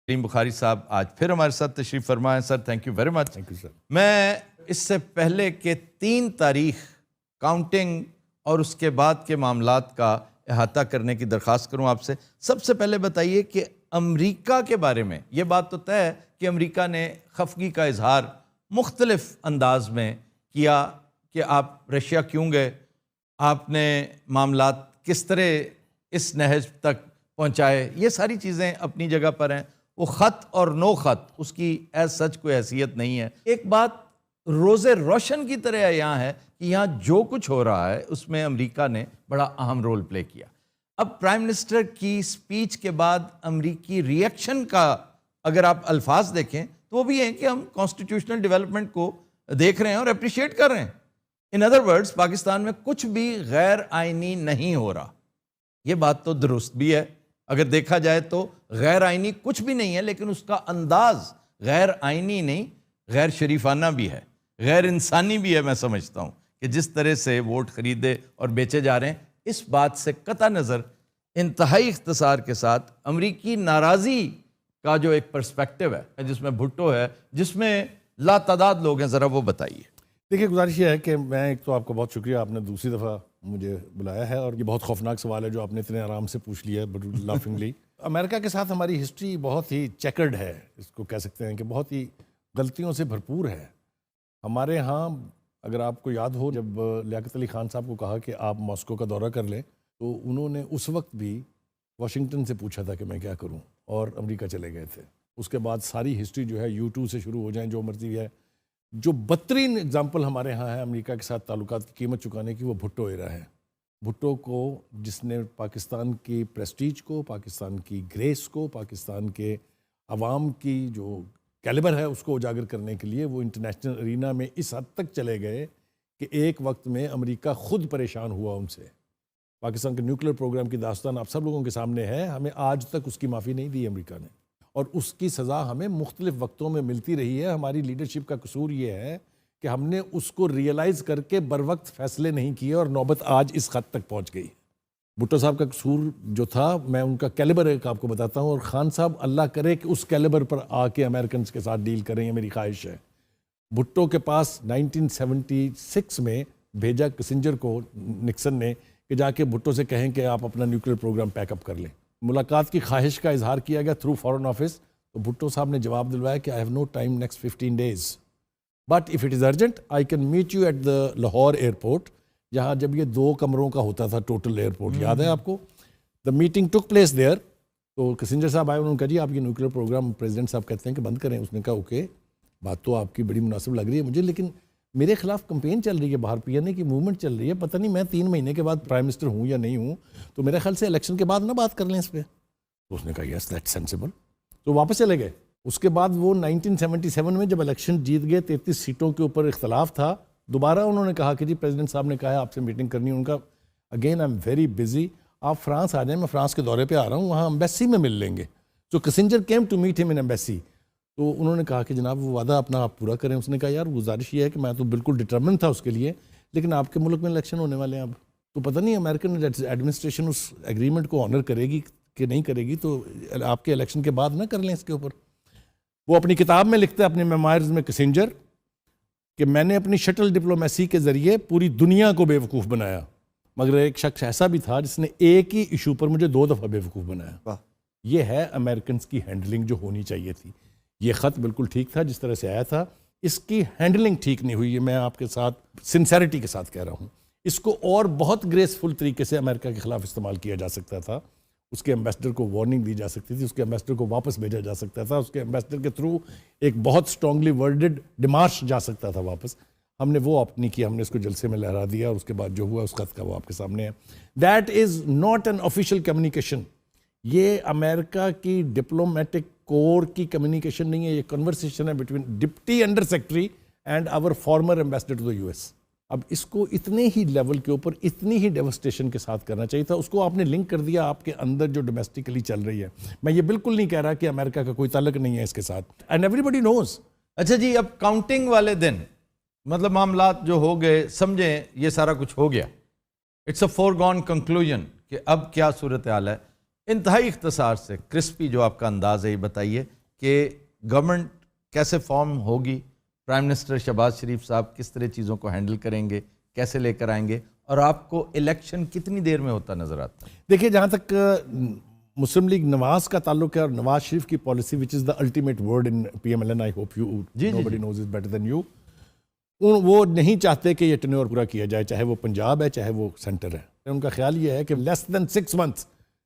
سلیم بخاری صاحب آج پھر ہمارے ساتھ تشریف فرمائے. Sir thank you very much. Thank you sir. میں اس سے پہلے کہ 3 تاریخ کاؤنٹنگ اور اس کے بعد کے معاملات کا احاطہ کرنے کی درخواست کروں آپ سے. سب سے پہلے بتائیے کہ امریکہ کے بارے میں یہ بات تو طے ہے کہ امریکہ نے خفگی کا اظہار مختلف انداز میں کیا کہ آپ رشیا کیوں گئے, آپ نے معاملات کس طرح اس نہج تک پہنچائے, یہ ساری چیزیں اپنی جگہ پر ہیں. وہ خط اور نو خط اس کی ایز سچ کوئی حیثیت نہیں ہے. ایک بات روز روشن کی طرح یہاں ہے کہ یہاں جو کچھ ہو رہا ہے اس میں امریکہ نے بڑا اہم رول پلے کیا. اب پرائم منسٹر کی سپیچ کے بعد امریکی ری ایکشن کا اگر آپ الفاظ دیکھیں تو وہ بھی ہیں کہ ہم کانسٹیٹیوشنل ڈیولپمنٹ کو دیکھ رہے ہیں اور اپریشیٹ کر رہے ہیں. ان ادر ورڈز پاکستان میں کچھ بھی غیر آئینی نہیں ہو رہا. یہ بات تو درست بھی ہے, اگر دیکھا جائے تو غیر آئینی کچھ بھی نہیں ہے, لیکن اس کا انداز غیر آئینی نہیں, غیر شریفانہ بھی ہے, غیر انسانی بھی ہے. میں سمجھتا ہوں کہ جس طرح سے ووٹ خریدے اور بیچے جا رہے ہیں, اس بات سے قطع نظر انتہائی اختصار کے ساتھ امریکی ناراضی کا جو ایک پرسپیکٹو ہے جس میں بھٹو ہے, جس میں لا تعداد لوگ ہیں, ذرا وہ بتائیے. دیکھیے گزارش یہ ہے کہ میں ایک تو آپ کا بہت شکریہ, آپ نے دوسری دفعہ مجھے بلایا ہے اور یہ بہت خوفناک سوال ہے جو آپ نے اتنے آرام سے پوچھ لیا ہے لافنگلی. امریکہ کے ساتھ ہماری ہسٹری بہت ہی چیکرڈ ہے, اس کو کہہ سکتے ہیں کہ بہت ہی غلطیوں سے بھرپور ہے. ہمارے ہاں اگر آپ کو یاد ہو جب لیاقت علی خان صاحب کو کہا کہ آپ ماسکو کا دورہ کر لیں تو انہوں نے اس وقت بھی واشنگٹن سے پوچھا تھا کہ میں کیا کروں, اور امریکہ چلے گئے تھے. اس کے بعد ساری ہسٹری جو ہے U2 سے شروع ہو جائیں جو مرضی ہے. جو بدترین اگزامپل ہمارے ہاں ہے امریکہ کے ساتھ تعلقات کی قیمت چکانے کی, وہ بھٹو ایرا ہے. بھٹو کو جس نے پاکستان کی پریسٹیج کو, پاکستان کی گریس کو, پاکستان کے عوام کی جو کیلیبر ہے اس کو اجاگر کرنے کے لیے وہ انٹرنیشنل ارینا میں اس حد تک چلے گئے کہ ایک وقت میں امریکہ خود پریشان ہوا ان سے. پاکستان کے نیوکلیر پروگرام کی داستان آپ سب لوگوں کے سامنے ہے. ہمیں آج تک اس کی معافی نہیں دی امریکہ نے, اور اس کی سزا ہمیں مختلف وقتوں میں ملتی رہی ہے. ہماری لیڈرشپ کا قصور یہ ہے کہ ہم نے اس کو ریئلائز کر کے بر وقت فیصلے نہیں کیے اور نوبت آج اس خط تک پہنچ گئی. بھٹو صاحب کا قصور جو تھا, میں ان کا کیلیبر ایک آپ کو بتاتا ہوں, اور خان صاحب اللہ کرے کہ اس کیلیبر پر آ کے امریکنز کے ساتھ ڈیل کریں, یہ میری خواہش ہے. بھٹو کے پاس 1976 میں بھیجا کسنجر کو نکسن نے کہ جا کے بھٹو سے کہیں کہ آپ اپنا نیوکلیر پروگرام پیک اپ کر لیں. ملاقات کی خواہش کا اظہار کیا گیا تھرو فارن آفس, تو بھٹو صاحب نے جواب دلوایا کہ I have no time next 15 days. But if it is urgent, I can meet you at the Lahore airport. جہاں جب یہ 2 کمروں کا ہوتا تھا ٹوٹل ایئرپورٹ, یاد ہے آپ کو؟ The meeting took place there. تو کسنجر صاحب آئے, انہوں نے کہا جی آپ یہ نیوکلیر پروگرام پریزیڈنٹ صاحب کہتے ہیں کہ بند کریں. اس نے کہا اوکے, بات تو آپ کی بڑی مناسب لگ رہی ہے مجھے, لیکن میرے خلاف کمپین چل رہی ہے, باہر PNA کی موومنٹ چل رہی ہے, پتہ نہیں میں 3 مہینے کے بعد پرائم منسٹر ہوں یا نہیں ہوں, تو میرے خیال سے الیکشن کے بعد نہ بات کر لیں اس پہ. تو اس نے کہا یس دیٹس سینسیبل, تو واپس چلے گئے. اس کے بعد وہ 1977 میں جب الیکشن جیت گئے, 33 سیٹوں کے اوپر اختلاف تھا, دوبارہ انہوں نے کہا کہ جی پریزیڈنٹ صاحب نے کہا ہے آپ سے میٹنگ کرنی ہے. ان کا again I am very busy, آپ فرانس آ جائیں, میں فرانس کے دورے پہ آ رہا ہوں, وہاں ایمبیسی میں مل لیں گے. تو کسنجر کیم ٹو میٹ ہم ان ایمبیسی. تو انہوں نے کہا کہ جناب وہ وعدہ اپنا آپ پورا کریں. اس نے کہا یار گزارش یہ ہے کہ میں تو بالکل ڈٹرمن تھا اس کے لیے, لیکن آپ کے ملک میں الیکشن ہونے والے ہیں اب, تو پتہ نہیں امریکن ایڈمنسٹریشن اس ایگریمنٹ کو آنر کرے گی کہ نہیں کرے گی, تو آپ کے الیکشن کے بعد نہ کر لیں اس کے اوپر. وہ اپنی کتاب میں لکھتا ہے, اپنے میموائرز میں کسنجر, کہ میں نے اپنی شٹل ڈپلومیسی کے ذریعے پوری دنیا کو بے وقوف بنایا, مگر ایک شخص ایسا بھی تھا جس نے ایک ہی ایشو پر مجھے 2 دفعہ بے وقوف بنایا. یہ ہے امریکنز کی ہینڈلنگ جو ہونی چاہیے تھی. یہ خط بالکل ٹھیک تھا جس طرح سے آیا تھا, اس کی ہینڈلنگ ٹھیک نہیں ہوئی. میں آپ کے ساتھ سنسیریٹی کے ساتھ کہہ رہا ہوں, اس کو اور بہت گریسفل طریقے سے امریکہ کے خلاف استعمال کیا جا سکتا تھا. اس کے ایمبیسڈر کو وارننگ دی جا سکتی تھی, اس کے ایمبیسڈر کو واپس بھیجا جا سکتا تھا, اس کے ایمبیسڈر کے تھرو ایک بہت اسٹرانگلی ورڈڈ ڈیمارش جا سکتا تھا واپس. ہم نے وہ آپٹ نہیں کیا, ہم نے اس کو جلسے میں لہرا دیا, اور اس کے بعد جو ہوا اس خط کا وہ آپ کے سامنے ہے. That is not an official communication. یہ امریکہ کی ڈپلومیٹک کور کی کمیونیکیشن نہیں ہے, یہ کنورسیشن ہے between deputy under secretary and our former ambassador to the US. اب اس کو اتنے ہی لیول کے اوپر اتنی ہی ڈیوسٹیشن کے ساتھ کرنا چاہیے تھا. اس کو آپ نے لنک کر دیا آپ کے اندر جو ڈومیسٹکلی چل رہی ہے. میں یہ بالکل نہیں کہہ رہا کہ امریکہ کا کوئی تعلق نہیں ہے اس کے ساتھ, اینڈ ایوری بڈی نوز. اچھا جی, اب کاؤنٹنگ والے دن مطلب معاملات جو ہو گئے, سمجھیں یہ سارا کچھ ہو گیا, it's a foregone conclusion کہ اب کیا صورتحال ہے. انتہائی اختصار سے کرسپی جو آپ کا انداز ہے یہ بتائیے کہ گورنمنٹ کیسے فارم ہوگی، پرائم منسٹر شہباز شریف صاحب کس طرح چیزوں کو ہینڈل کریں گے، کیسے لے کر آئیں گے، اور آپ کو الیکشن کتنی دیر میں ہوتا نظر آتا ہے؟ دیکھیے جہاں تک مسلم لیگ نواز کا تعلق ہے اور نواز شریف کی policy which is the ultimate word in P M L N, I hope you nobody knows it better than you, وہ نہیں چاہتے کہ یہ ٹینیور پورا کیا جائے، چاہے وہ پنجاب ہے چاہے وہ سینٹر ہے۔ ان کا خیال یہ ہے کہ لیس دین 6 months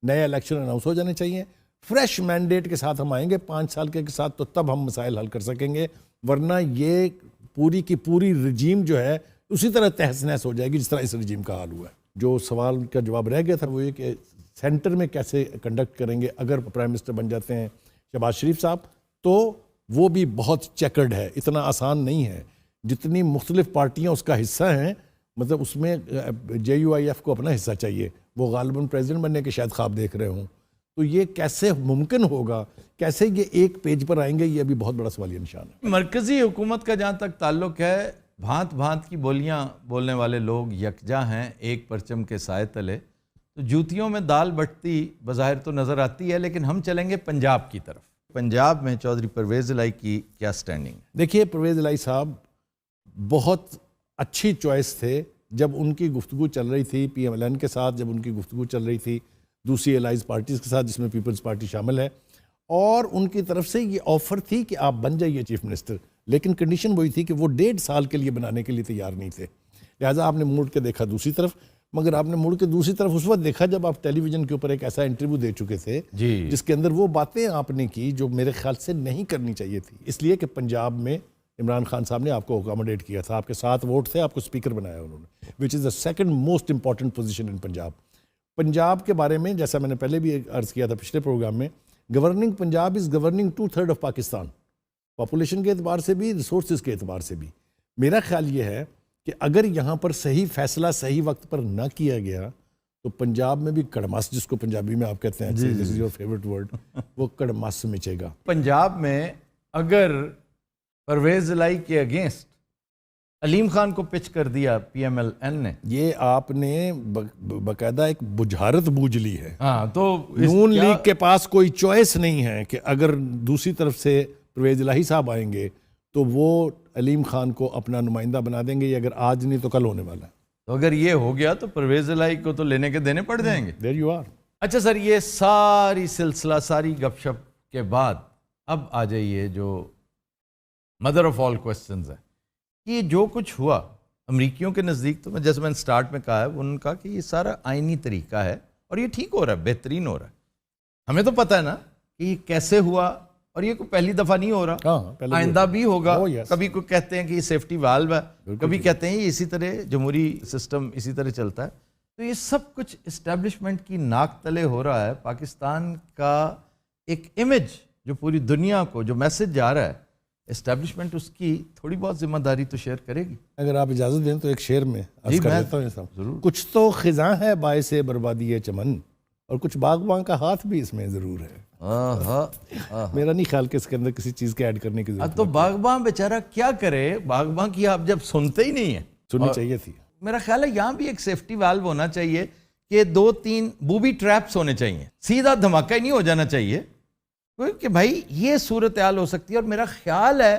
نئے الیکشن اناؤنس ہو جانے چاہیے، فریش مینڈیٹ کے ساتھ ہم آئیں گے 5 سال کے ساتھ، تو تب ہم مسائل حل کر سکیں گے، ورنہ یہ پوری کی پوری رجیم جو ہے اسی طرح تہس نہس ہو جائے گی جس طرح اس رجیم کا حال ہوا ہے۔ جو سوال کا جواب رہ گیا تھا وہ یہ کہ سینٹر میں کیسے کنڈکٹ کریں گے اگر پرائم منسٹر بن جاتے ہیں شہباز شریف صاحب، تو وہ بھی بہت چیکرڈ ہے، اتنا آسان نہیں ہے۔ جتنی مختلف پارٹیاں اس کا حصہ ہیں، مطلب اس میں JUIF کو اپنا حصہ چاہیے، وہ غالباً پریزیڈنٹ بننے کے شاید خواب دیکھ رہے ہوں، تو یہ کیسے ممکن ہوگا، کیسے یہ ایک پیج پر آئیں گے، یہ ابھی بہت بڑا سوالیہ نشان ہے۔ مرکزی حکومت کا جہاں تک تعلق ہے، بھانت بھانت کی بولیاں بولنے والے لوگ یکجا ہیں ایک پرچم کے سائے تلے، تو جوتیوں میں دال بٹتی بظاہر تو نظر آتی ہے، لیکن ہم چلیں گے پنجاب کی طرف۔ پنجاب میں چودھری پرویز الہی کی کیا سٹینڈنگ ہے؟ دیکھیے پرویز الہی صاحب بہت اچھی چوائس تھے جب ان کی گفتگو چل رہی تھی PMLN کے ساتھ، جب ان کی گفتگو چل رہی تھی دوسری الائز پارٹیز کے ساتھ جس میں پیپلز پارٹی شامل ہے، اور ان کی طرف سے یہ آفر تھی کہ آپ بن جائیے چیف منسٹر، لیکن کنڈیشن وہی تھی کہ وہ 1.5 سال کے لیے بنانے کے لیے تیار نہیں تھے، لہٰذا آپ نے مڑ کے دیکھا دوسری طرف، مگر آپ نے مڑ کے دوسری طرف اس وقت دیکھا جب آپ ٹیلی ویژن کے اوپر ایک ایسا انٹرویو دے چکے تھے جس کے اندر وہ باتیں آپ نے کی جو میرے خیال سے نہیں کرنی چاہیے تھی، اس لیے کہ پنجاب میں عمران خان صاحب نے آپ کو اکاموڈیٹ کیا تھا، آپ کے 7 ووٹ تھے، آپ کو اسپیکر بنایا انہوں نے، which is the second most important position in Punjab. Punjab کے بارے میں جیسا میں نے پہلے بھی عرض کیا تھا پچھلے پروگرام میں، governing Punjab is governing 2/3 of Pakistan, population کے اعتبار سے بھی، ریسورسز کے اعتبار سے بھی۔ میرا خیال یہ ہے کہ اگر یہاں پر صحیح فیصلہ صحیح وقت پر نہ کیا گیا تو پنجاب میں بھی کڑماس، جس کو پنجابی میں آپ کہتے ہیں دس از یور فیورٹ ورڈ، وہ کڑماس مچے گا۔ پنجاب میں اگر پرویز الہی کے اگینسٹ علیم خان کو پچ کر دیا PMLN نے، یہ آپ نے باقاعدہ ایک بجھارت بوجھ لی ہے۔ ہاں تو نون لیگ کے پاس کوئی چوائس نہیں ہے کہ اگر دوسری طرف سے پرویز الہی صاحب آئیں گے تو وہ علیم خان کو اپنا نمائندہ بنا دیں گے، یہ اگر آج نہیں تو کل ہونے والا ہے۔ تو اگر یہ ہو گیا تو پرویز الہی کو تو لینے کے دینے پڑ جائیں گے۔ There you are۔ اچھا سر، یہ ساری سلسلہ، ساری گپ شپ کے بعد اب آ جائیے جو مدر آف آل کوسچنز ہے، کہ جو کچھ ہوا امریکیوں کے نزدیک، تو جیسے میں نے سٹارٹ میں کہا ہے، انہوں نے کہا کہ یہ سارا آئینی طریقہ ہے اور یہ ٹھیک ہو رہا ہے، بہترین ہو رہا ہے۔ ہمیں تو پتہ ہے نا کہ یہ کیسے ہوا، اور یہ کوئی پہلی دفعہ نہیں ہو رہا، آئندہ بھی ہوگا۔ کبھی کوئی کہتے ہیں کہ یہ سیفٹی والو ہے، کبھی کہتے ہیں یہ اسی طرح جمہوری سسٹم اسی طرح چلتا ہے۔ تو یہ سب کچھ اسٹیبلشمنٹ کی ناک تلے ہو رہا ہے۔ پاکستان کا ایک امیج جو پوری دنیا کو جو میسج جا رہا ہے، اسٹیبلشمنٹ اس کی تھوڑی بہت ذمہ داری تو شیئر کرے گی۔ اگر آپ اجازت دیں تو ایک شعر میں عرض کر دیتا ہوں ضرور۔ کچھ تو خزاں ہے باعث بربادی چمن، اور کچھ باغباں کا ہاتھ بھی اس میں ضرور ہے۔ میرا نہیں خیال کہ اس کے اندر کسی چیز کے ایڈ کرنے کی ضرورت تو باغباں بیچارہ کیا کرے، باغباں کی آپ جب سنتے ہی نہیں ہیں۔ سننی چاہیے تھی۔ میرا خیال ہے یہاں بھی ایک سیفٹی والو ہونا چاہیے کہ 2-3 بوبی ٹریپس ہونے چاہیے، سیدھا دھماکہ ہی نہیں ہو جانا چاہیے کہ بھائی یہ صورتحال ہو سکتی ہے۔ اور میرا خیال ہے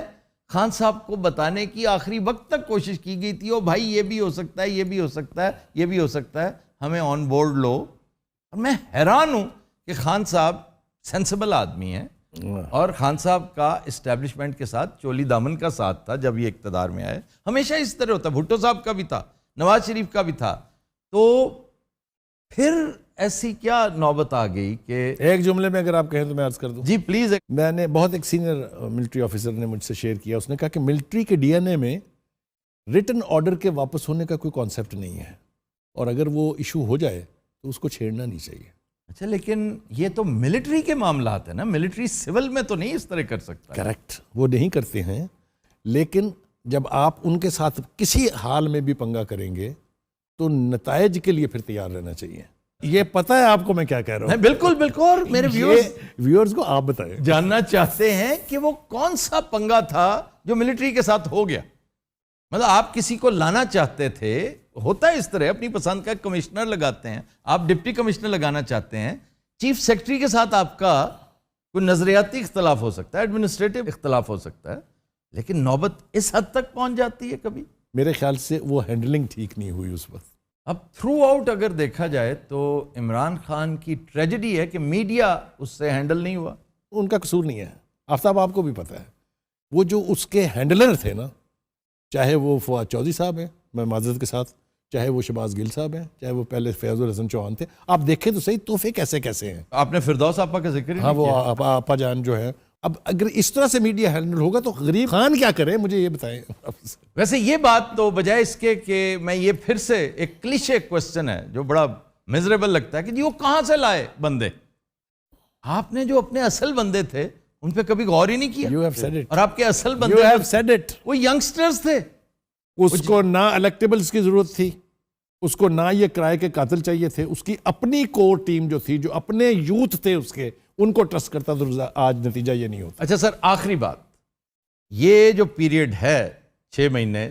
خان صاحب کو بتانے کی آخری وقت تک کوشش کی گئی تھی، او بھائی یہ بھی ہو سکتا ہے، یہ بھی ہو سکتا ہے، یہ بھی ہو سکتا ہے، ہمیں آن بورڈ لو۔ اور میں حیران ہوں کہ خان صاحب سینسیبل آدمی ہیں، اور خان صاحب کا اسٹیبلشمنٹ کے ساتھ چولی دامن کا ساتھ تھا جب یہ اقتدار میں آئے، ہمیشہ اس طرح ہوتا ہے، بھٹو صاحب کا بھی تھا، نواز شریف کا بھی تھا۔ تو پھر ایسی کیا نوبت آ گئی کہ ایک جملے میں اگر آپ کہیں تو میں عرض کر دوں۔ جی پلیز۔ میں نے بہت ایک سینئر ملٹری آفیسر نے مجھ سے شیئر کیا، اس نے کہا کہ ملٹری کے DNA میں ریٹن آرڈر کے واپس ہونے کا کوئی کانسیپٹ نہیں ہے، اور اگر وہ ایشو ہو جائے تو اس کو چھیڑنا نہیں چاہیے۔ اچھا، لیکن یہ تو ملٹری کے معاملات ہیں نا، ملٹری سول میں تو نہیں اس طرح کر سکتا۔ کریکٹ، وہ نہیں کرتے ہیں، لیکن جب آپ ان کے ساتھ کسی حال میں بھی پنگا کریں گے تو نتائج کے لیے پھر تیار رہنا چاہیے۔ یہ پتہ ہے آپ کو میں کیا کہہ رہا ہوں؟ بالکل بالکل، اور میرے ویورز کو آپ بتائیں، جاننا چاہتے ہیں کہ وہ کون سا پنگا تھا جو ملٹری کے ساتھ ہو گیا۔ مطلب آپ کسی کو لانا چاہتے تھے، ہوتا ہے اس طرح، اپنی پسند کا کمشنر لگاتے ہیں، آپ ڈپٹی کمشنر لگانا چاہتے ہیں، چیف سیکرٹری کے ساتھ آپ کا کوئی نظریاتی اختلاف ہو سکتا ہے, ایڈمنسٹریٹو اختلاف ہو سکتا ہے, لیکن نوبت اس حد تک پہنچ جاتی ہے کبھی؟ میرے خیال سے وہ ہینڈلنگ ٹھیک نہیں ہوئی اس وقت. اب تھرو آؤٹ اگر دیکھا جائے تو عمران خان کی ٹریجڈی ہے کہ میڈیا اس سے ہینڈل نہیں ہوا. ان کا قصور نہیں ہے. آفتاب آپ کو بھی پتہ ہے, وہ جو اس کے ہینڈلر تھے نا, چاہے وہ فواد چودھری صاحب ہیں, میں معذرت کے ساتھ, چاہے وہ شہباز گل صاحب ہیں, چاہے وہ پہلے فیض الحسن چوہان تھے, آپ دیکھیں تو صحیح تحفے کیسے کیسے ہیں. آپ نے فردوس آپا کا ذکر ہی ہاں, نہیں وہ کیا. آپا جان جو ہے. اب اگر اس طرح سے میڈیا ہینڈل ہوگا تو غریب خان کیا کرے, مجھے یہ بتائیں. ویسے یہ بات تو بجائے اس کے کہ میں یہ پھر سے ایک کلیشے کوسچن ہے جو بڑا میزریبل لگتا ہے کہ جی وہ کہاں سے لائے بندے. آپ نے جو اپنے اصل بندے تھے ان پہ کبھی غور ہی نہیں کیا. You have said it. اور آپ کے اصل You بندے have said it. وہ ینگسٹرز تھے. اس کو نہ الیکٹیبلز کی ضرورت تھی, اس کو نہ یہ کرائے کے قاتل چاہیے تھے. اس کی اپنی کور ٹیم جو تھی, جو اپنے یوتھ تھے اس کے, ان کو ٹرسٹ کرتا تو آج نتیجہ یہ نہیں ہوتا. اچھا سر, آخری بات, یہ جو پیریڈ ہے 6 مہینے